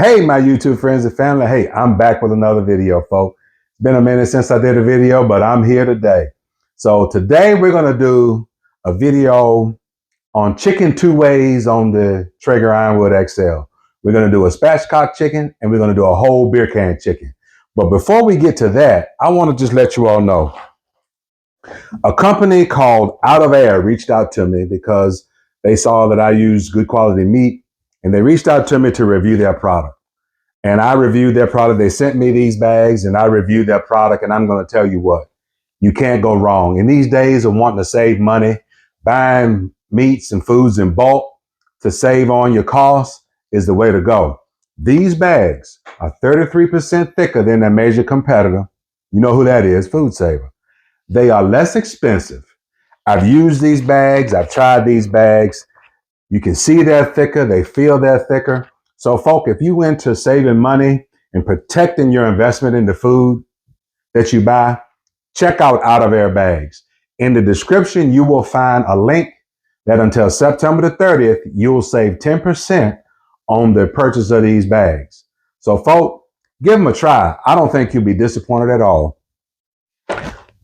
Hey, my YouTube friends and family. Hey, I'm back with another video, folks. It's been a minute since I did a video, but I'm here today. So today we're going to do a video on chicken two ways on the Traeger Ironwood XL. We're going to do a spatchcock chicken and we're going to do a whole beer can chicken. But before we get to that, I want to just let you all know a company called outofair reached out to me because they saw that I use good quality meat and they reached out to me to review their product. And I reviewed their product. They sent me these bags and I reviewed their product. And I'm going to tell you what, you can't go wrong. In these days of wanting to save money, buying meats and foods in bulk to save on your costs is the way to go. These bags are 33% thicker than their major competitor. You know who that is, Food Saver. They are less expensive. I've used these bags. I've tried these bags. You can see they're thicker. They feel they're thicker. So, folk, if you went to saving money and protecting your investment in the food that you buy, check out outofair bags. In the description, you will find a link that until September the 30th, you'll save 10% on the purchase of these bags. So, folk, give them a try. I don't think you'll be disappointed at all.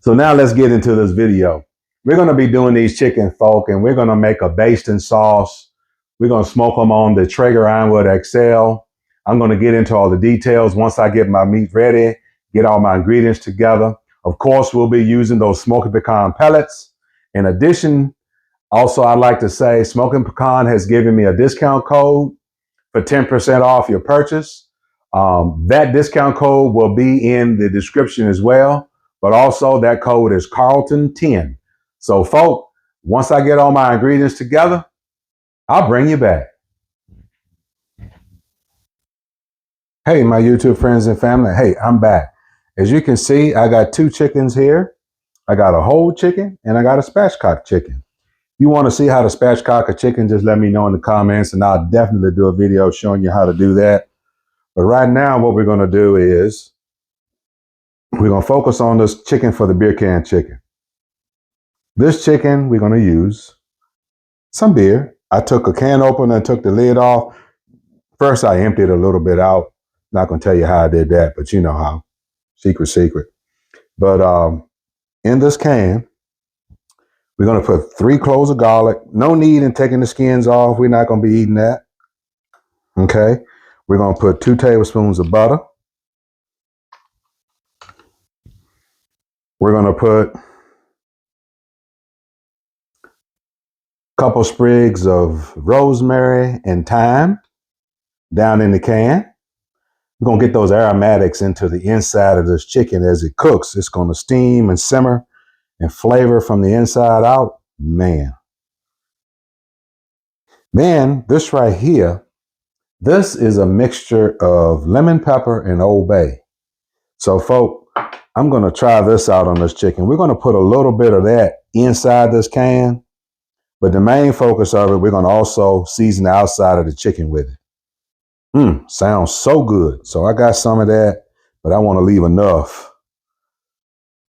So now let's get into this video. We're going to be doing these chicken, folk, and we're going to make a basting sauce. We're going to smoke them on the Traeger Ironwood XL. I'm going to get into all the details once I get my meat ready, get all my ingredients together. Of course, we'll be using those smoking pecan pellets. In addition, also, I'd like to say Smoking Pecan has given me a discount code for 10% off your purchase. That discount code will be in the description as well. But also that code is Carlton10. So, folk, once I get all my ingredients together, I'll bring you back. Hey, my YouTube friends and family. Hey, I'm back. As you can see, I got two chickens here. I got a whole chicken and I got a spatchcock chicken. If you want to see how to spatchcock a chicken, just let me know in the comments and I'll definitely do a video showing you how to do that. But right now, what we're going to do is we're going to focus on this chicken for the beer can chicken. This chicken, we're going to use some beer. I took a can opener and took the lid off. First, I emptied a little bit out. Not going to tell you how I did that, but you know how. Secret. But in this can, we're going to put 3 cloves of garlic. No need in taking the skins off. We're not going to be eating that. Okay. We're going to put 2 tablespoons of butter. We're going to put couple sprigs of rosemary and thyme down in the can. We're going to get those aromatics into the inside of this chicken as it cooks. It's going to steam and simmer and flavor from the inside out. Man. Then this right here, this is a mixture of lemon pepper and Old Bay. So, folk, I'm going to try this out on this chicken. We're going to put a little bit of that inside this can. But the main focus of it, we're going to also season the outside of the chicken with it. Sounds so good. So I got some of that, but I want to leave enough.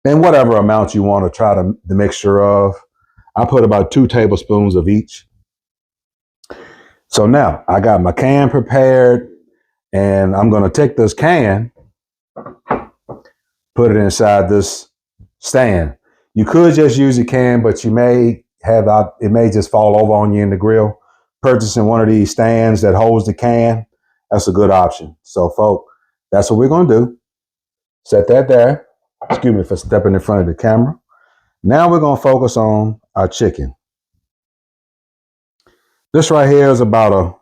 And whatever amount you want to try the mixture of, I put about 2 tablespoons of each. So now I got my can prepared and I'm going to take this can, put it inside this stand. You could just use a can, but you may it may just fall over on you in the grill. Purchasing one of these stands that holds the can, that's a good option. So, folk, that's what we're going to do. Set that there. Excuse me for stepping in front of the camera. Now we're going to focus on our chicken. This right here is about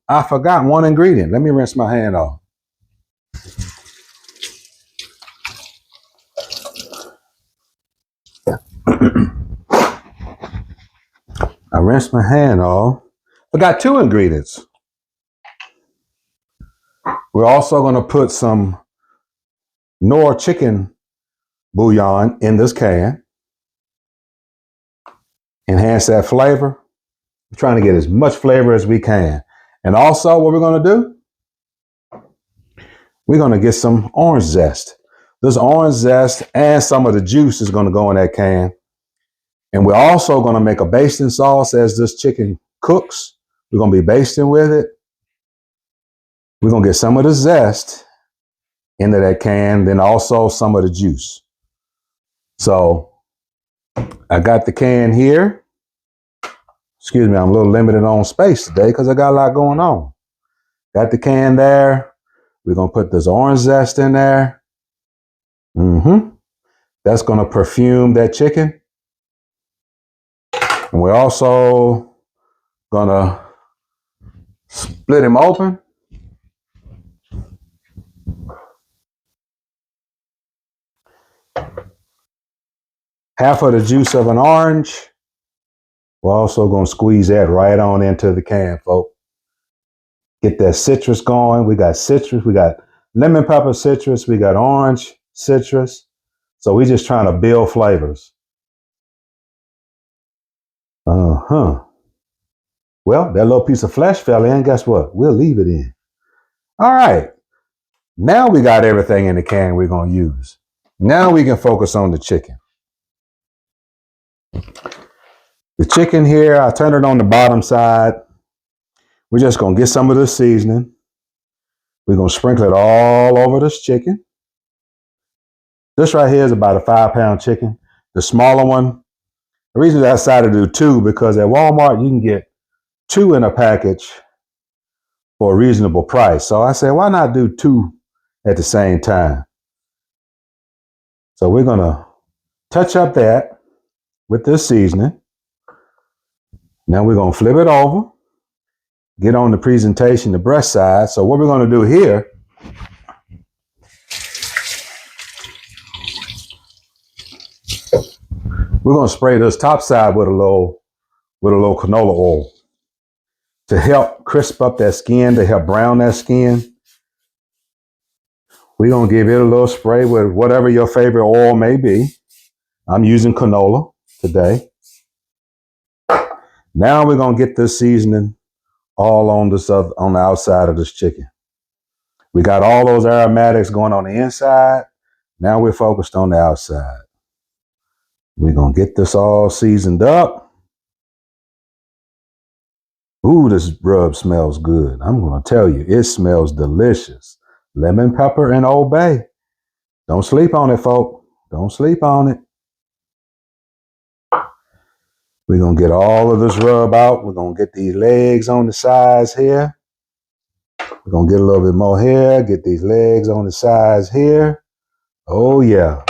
I forgot one ingredient. Let me rinse my hand off. I rinsed my hand off. I got 2 ingredients. We're also going to put some Knorr chicken bouillon in this can. Enhance that flavor. We're trying to get as much flavor as we can. And also what we're going to do, we're going to get some orange zest. This orange zest and some of the juice is going to go in that can. And we're also going to make a basting sauce as this chicken cooks. We're going to be basting with it. We're going to get some of the zest into that can, then also some of the juice. So I got the can here. Excuse me, I'm a little limited on space today because I got a lot going on. Got the can there. We're going to put this orange zest in there. That's going to perfume that chicken. And we're also going to split him open. Half of the juice of an orange. We're also going to squeeze that right on into the can, folks. Get that citrus going. We got citrus. We got lemon pepper citrus. We got orange citrus. So we're just trying to build flavors. Well, that little piece of flesh fell in. Guess what? We'll leave it in. All right. Now we got everything in the can we're going to use. Now we can focus on the chicken. The chicken here, I turn it on the bottom side. We're just going to get some of the seasoning. We're going to sprinkle it all over this chicken. This right here is about a 5-pound chicken. The smaller one, the reason I decided to do 2, because at Walmart you can get 2 in a package for a reasonable price. So I said, why not do 2 at the same time? So we're going to touch up that with this seasoning. Now we're going to flip it over, get on the presentation, the breast side. So what we're going to do here, we're going to spray this top side with a little canola oil to help crisp up that skin, to help brown that skin. We're going to give it a little spray with whatever your favorite oil may be. I'm using canola today. Now we're going to get this seasoning all on the outside of this chicken. We got all those aromatics going on the inside. Now we're focused on the outside. We're going to get this all seasoned up. Ooh, this rub smells good. I'm going to tell you, it smells delicious. Lemon pepper and Old Bay. Don't sleep on it, folk. Don't sleep on it. We're going to get all of this rub out. We're going to get these legs on the sides here. We're going to get a little bit more here. Get these legs on the sides here. Oh, yeah.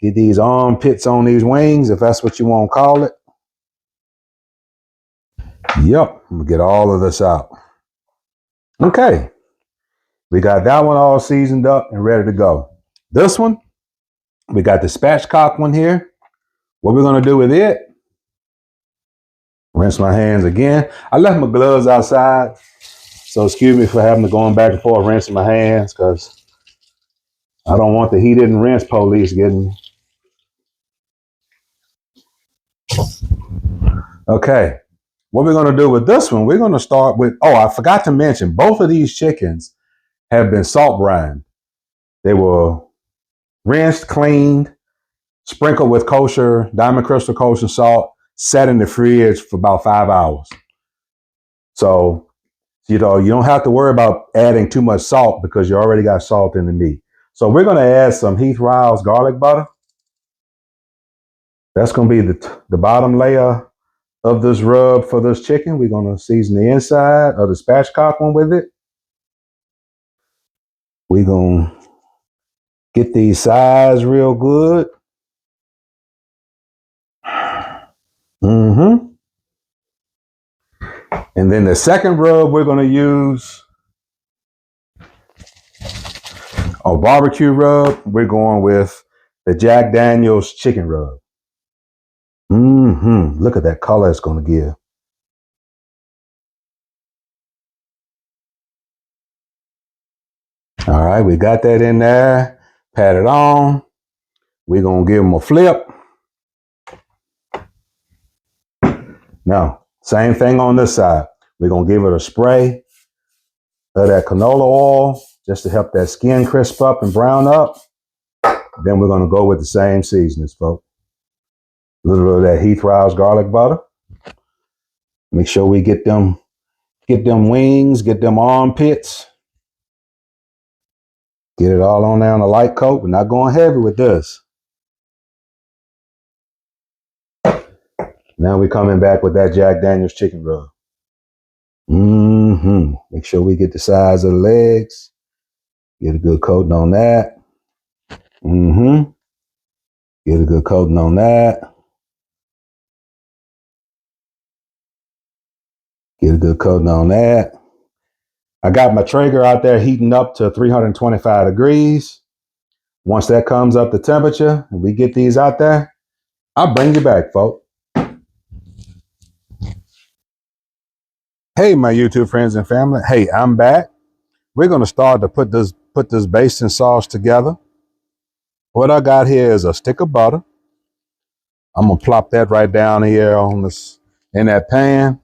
Get these armpits on these wings, if that's what you want to call it. Yep. I'm going to get all of this out. Okay. We got that one all seasoned up and ready to go. This one, we got the Spatchcock one here. What we're going to do with it, rinse my hands again. I left my gloves outside, so excuse me for having to going back and forth rinsing my hands, because I don't want the heated and rinse police getting me. Okay, what we're going to do with this one, we're going to start with, I forgot to mention, both of these chickens have been salt brined. They were rinsed, cleaned, sprinkled with kosher, Diamond Crystal kosher salt, set in the fridge for about 5 hours. So, you don't have to worry about adding too much salt because you already got salt in the meat. So we're going to add some Heath Riles garlic butter. That's going to be the bottom layer of this rub for this chicken. We're going to season the inside of the Spatchcock one with it. We're going to get these sides real good. And then the second rub we're going to use, a barbecue rub. We're going with the Jack Daniel's chicken rub. Look at that color it's going to give. All right, we got that in there. Pat it on. We're going to give them a flip. Now, same thing on this side. We're going to give it a spray of that canola oil just to help that skin crisp up and brown up. Then we're going to go with the same seasonings, folks. A little bit of that Heath Riles garlic butter. Make sure we get them wings, get them armpits. Get it all on down a light coat. We're not going heavy with this. Now we're coming back with that Jack Daniel's chicken rub. Make sure we get the size of the legs. Get a good coating on that. Get a good coating on that. Get a good coating on that. I got my Traeger out there heating up to 325 degrees. Once that comes up to temperature and we get these out there, I'll bring you back, folks. Hey, my YouTube friends and family. Hey, I'm back. We're going to start to put this basting sauce together. What I got here is a stick of butter. I'm going to plop that right down here on this in that pan.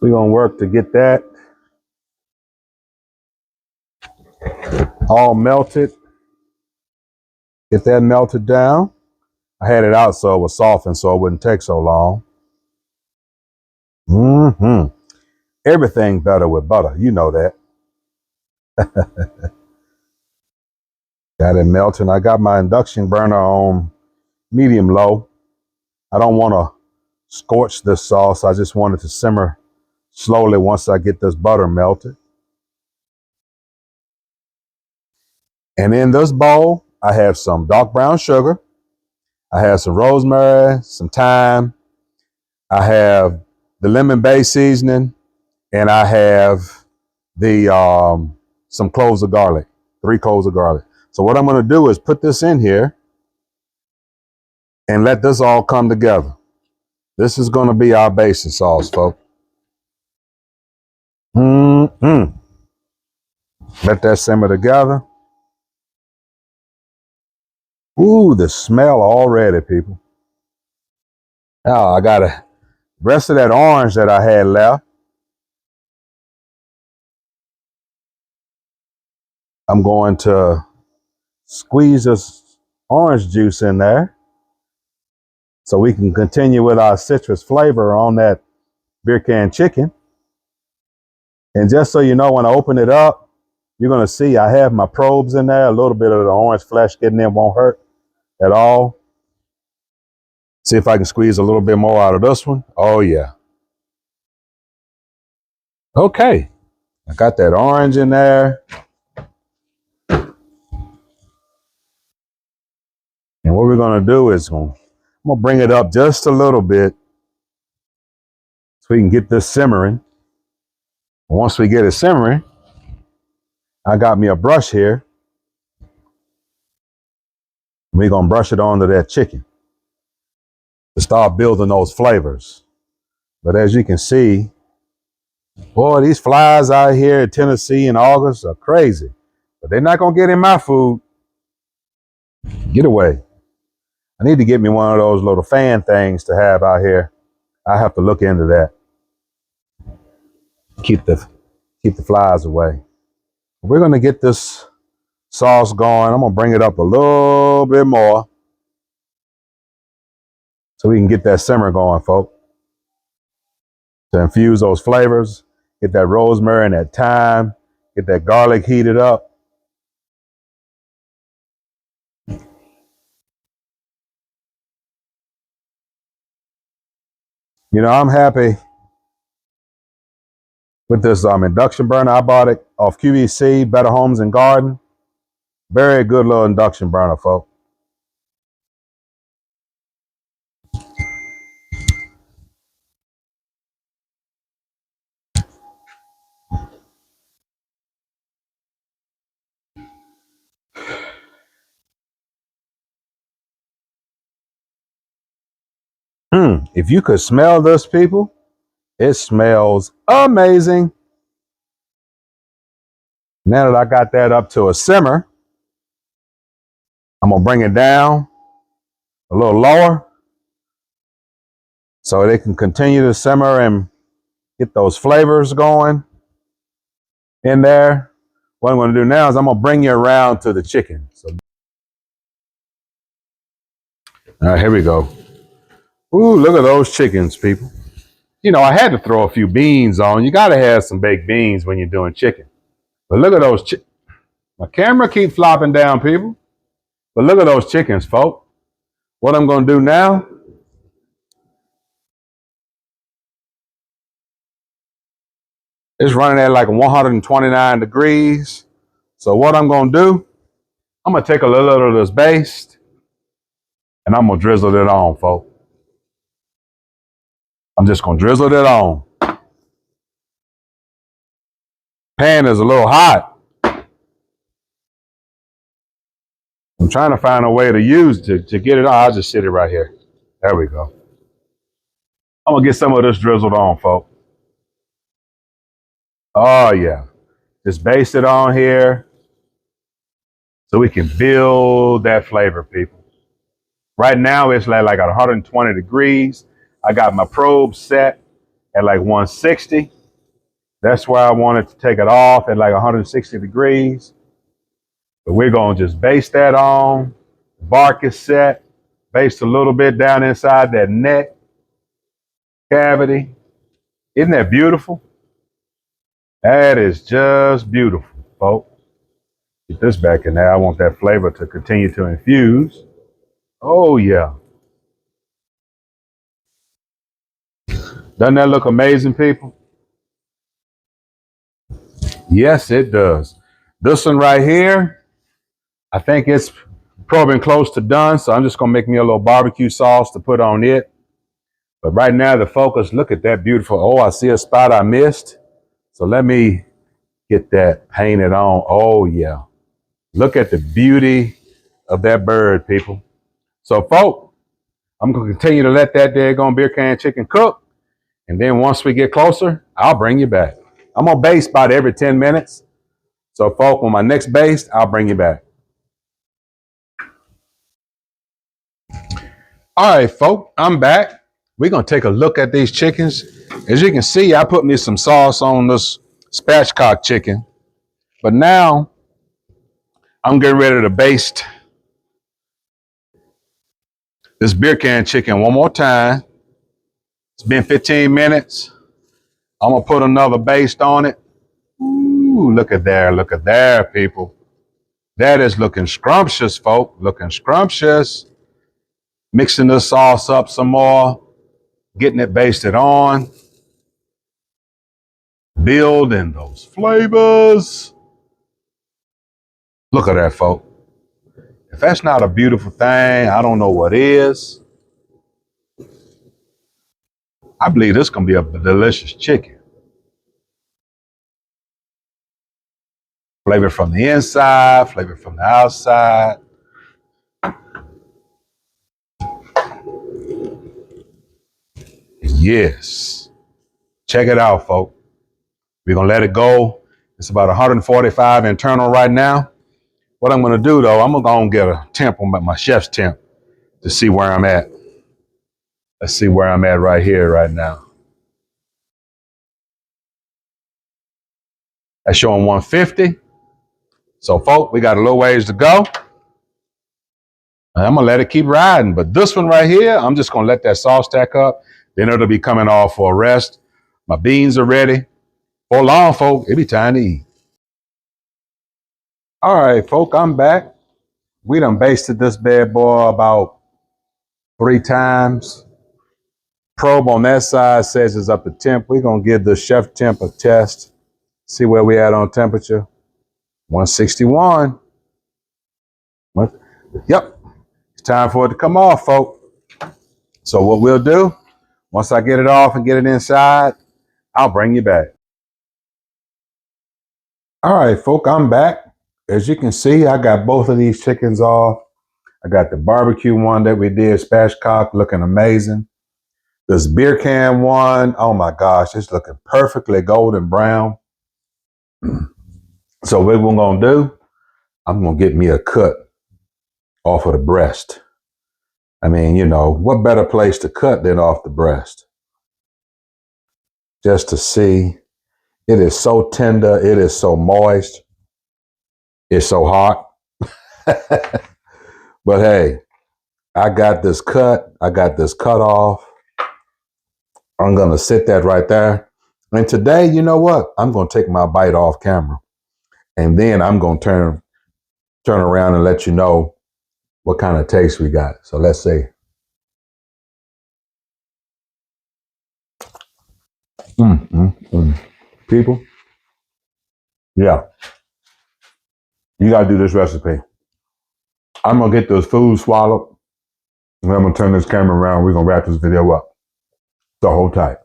We're going to work to get that all melted. Get that melted down. I had it out so it was softened so it wouldn't take so long. Everything better with butter. You know that. Got it melting. I got my induction burner on medium low. I don't want to scorch this sauce. I just want it to simmer slowly once I get this butter melted. And in this bowl, I have some dark brown sugar. I have some rosemary, some thyme. I have the lemon bay seasoning, and I have the some cloves of garlic, 3 cloves of garlic. So what I'm going to do is put this in here and let this all come together. This is going to be our basting sauce, folks. Let that simmer together. Ooh, the smell already, people. Now I got the rest of that orange that I had left. I'm going to squeeze this orange juice in there so we can continue with our citrus flavor on that beer can chicken. And just so you know, when I open it up, you're going to see I have my probes in there. A little bit of the orange flesh getting in won't hurt at all. See if I can squeeze a little bit more out of this one. Oh, yeah. Okay. I got that orange in there. And what we're going to do is I'm going to bring it up just a little bit so we can get this simmering. Once we get it simmering, I got me a brush here. We're going to brush it onto that chicken to start building those flavors. But as you can see, boy, these flies out here in Tennessee in August are crazy. But they're not going to get in my food. Get away. I need to get me one of those little fan things to have out here. I have to look into that. Keep the flies away. We're going to get this sauce going. I'm going to bring it up a little bit more so we can get that simmer going, folks. To infuse those flavors, get that rosemary and that thyme, get that garlic heated up. You know, I'm happy with this induction burner. I bought it off QVC, Better Homes and Garden. Very good little induction burner, folks. If you could smell this, people, it smells amazing. Now that I got that up to a simmer, I'm going to bring it down a little lower so they can continue to simmer and get those flavors going in there. What I'm going to do now is I'm going to bring you around to the chicken. So, all right, here we go. Ooh, look at those chickens, people. You know, I had to throw a few beans on. You got to have some baked beans when you're doing chicken. But look at those My camera keep flopping down, people. But look at those chickens, folks. What I'm going to do now, it's running at like 129 degrees. So what I'm going to do, I'm going to take a little of this baste and I'm going to drizzle it on, folks. I'm just going to drizzle it on. Pan is a little hot. I'm trying to find a way to use to get it on. I'll just sit it right here. There we go. I'm going to get some of this drizzled on, folks. Oh, yeah. Just baste it on here so we can build that flavor, people. Right now, it's like at 120 degrees. I got my probe set at like 160. That's why I wanted to take it off at like 160 degrees. But we're going to just baste that on. The bark is set. Baste a little bit down inside that neck cavity. Isn't that beautiful? That is just beautiful, folks. Get this back in there. I want that flavor to continue to infuse. Oh, yeah. Doesn't that look amazing, people? Yes, it does. This one right here, I think it's probably close to done, so I'm just going to make me a little barbecue sauce to put on it. But right now, the focus, look at that beautiful. Oh, I see a spot I missed. So let me get that painted on. Oh, yeah. Look at the beauty of that bird, people. So, folks, I'm going to continue to let that daggone beer can chicken cook. And then once we get closer, I'll bring you back. I'm going to baste about every 10 minutes. So, folks, on my next baste, I'll bring you back. All right, folks, I'm back. We're going to take a look at these chickens. As you can see, I put me some sauce on this spatchcock chicken. But now, I'm getting ready to baste this beer can chicken one more time. It's been 15 minutes. I'm going to put another baste on it. Ooh, look at there, people. That is looking scrumptious, folks. Looking scrumptious. Mixing the sauce up some more. Getting it basted on. Building those flavors. Look at that, folks. If that's not a beautiful thing, I don't know what is. I believe this is going to be a delicious chicken. Flavor from the inside, flavor from the outside. Yes. Check it out, folks. We're going to let it go. It's about 145 internal right now. What I'm going to do, though, I'm going to go and get a temp on my chef's temp to see where I'm at. Let's see where I'm at right here, right now. That's showing 150. So, folks, we got a little ways to go. And I'm going to let it keep riding. But this one right here, I'm just going to let that sauce stack up. Then it'll be coming off for a rest. My beans are ready. For long, folks, it'll be time to eat. All right, folks, I'm back. We done basted this bad boy about 3 times. Probe on that side says it's up to temp. We're going to give the chef temp a test. See where we at on temperature. 161. Yep. It's time for it to come off, folks. So what we'll do, once I get it off and get it inside, I'll bring you back. All right, folks, I'm back. As you can see, I got both of these chickens off. I got the barbecue one that we did, spatchcock, looking amazing. This beer can one, oh my gosh, it's looking perfectly golden brown. So what we're going to do, I'm going to get me a cut off of the breast. I mean, you know, what better place to cut than off the breast? Just to see. It is so tender. It is so moist. It's so hot. But hey, I got this cut. I got this cut off. I'm going to sit that right there. And today, you know what? I'm going to take my bite off camera. And then I'm going to turn turn around and let you know what kind of taste we got. So let's see. People, yeah, you gotta do this recipe. I'm gonna get this food swallowed, and I'm gonna turn this camera around. We're gonna wrap this video up. So hold tight.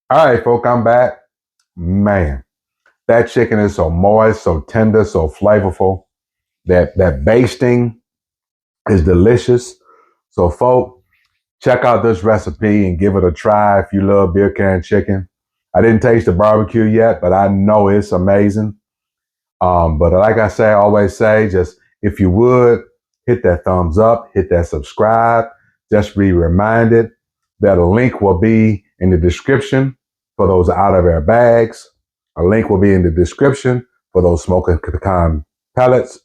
All right, folks, I'm back. Man, that chicken is so moist, so tender, so flavorful. That basting is delicious. So, folks, check out this recipe and give it a try if you love beer can chicken. I didn't taste the barbecue yet, but I know it's amazing. But like I always say, just if you would, hit that thumbs up, hit that subscribe. Just be reminded that a link will be in the description for those outofair bags. A link will be in the description for those smoking pecan pellets.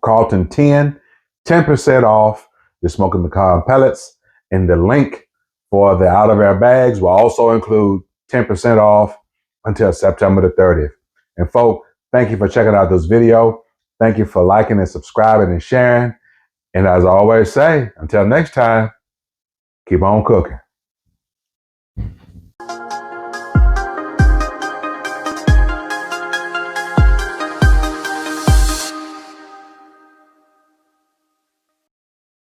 Carlton 10% off the smoking pecan pellets. And the link for the outofair bags will also include 10% off until September the 30th. And folks, thank you for checking out this video. Thank you for liking and subscribing and sharing. And as I always say, until next time, keep on cooking.